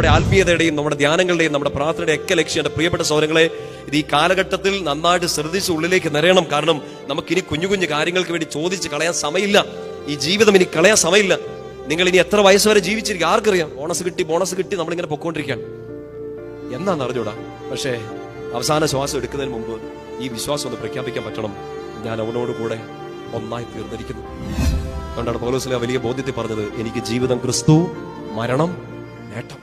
നമ്മുടെ ആത്മീയതയുടെയും നമ്മുടെ ധ്യാനങ്ങളുടെയും നമ്മുടെ പ്രാർത്ഥനയുടെ ഒക്കെ ലക്ഷ്യം. എൻ്റെ പ്രിയപ്പെട്ട സഹോദരങ്ങളെ, ഇത് ഈ കാലഘട്ടത്തിൽ നന്നായിട്ട് ശ്രദ്ധിച്ച് ഉള്ളിലേക്ക് നിറയണം. കാരണം നമുക്കിനി കുഞ്ഞു കുഞ്ഞു കാര്യങ്ങൾക്ക് വേണ്ടി ചോദിച്ച് കളയാൻ സമയമില്ല. ഈ ജീവിതം ഇനി കളയാൻ സമയമില്ല. നിങ്ങൾ ഇനി എത്ര വയസ്സ് വരെ ജീവിച്ചിരിക്കും ആർക്കറിയാം? ബോണസ് കിട്ടി നമ്മളിങ്ങനെ പൊക്കോണ്ടിരിക്കുകയാണ്. എന്താണെന്ന് അറിഞ്ഞൂടാ. പക്ഷേ അവസാന ശ്വാസം എടുക്കുന്നതിന് മുമ്പ് ഈ വിശ്വാസം ഒന്ന് പ്രഖ്യാപിക്കാൻ പറ്റണം: ഞാൻ അവനോട് കൂടെ ഒന്നായി തീർന്നിരിക്കുന്നു. അതുകൊണ്ടാണ് പൗലോസ് വലിയ ബോധ്യത്തിൽ പറഞ്ഞത്: എനിക്ക് ജീവിതം ക്രിസ്തു, മരണം നേട്ടം.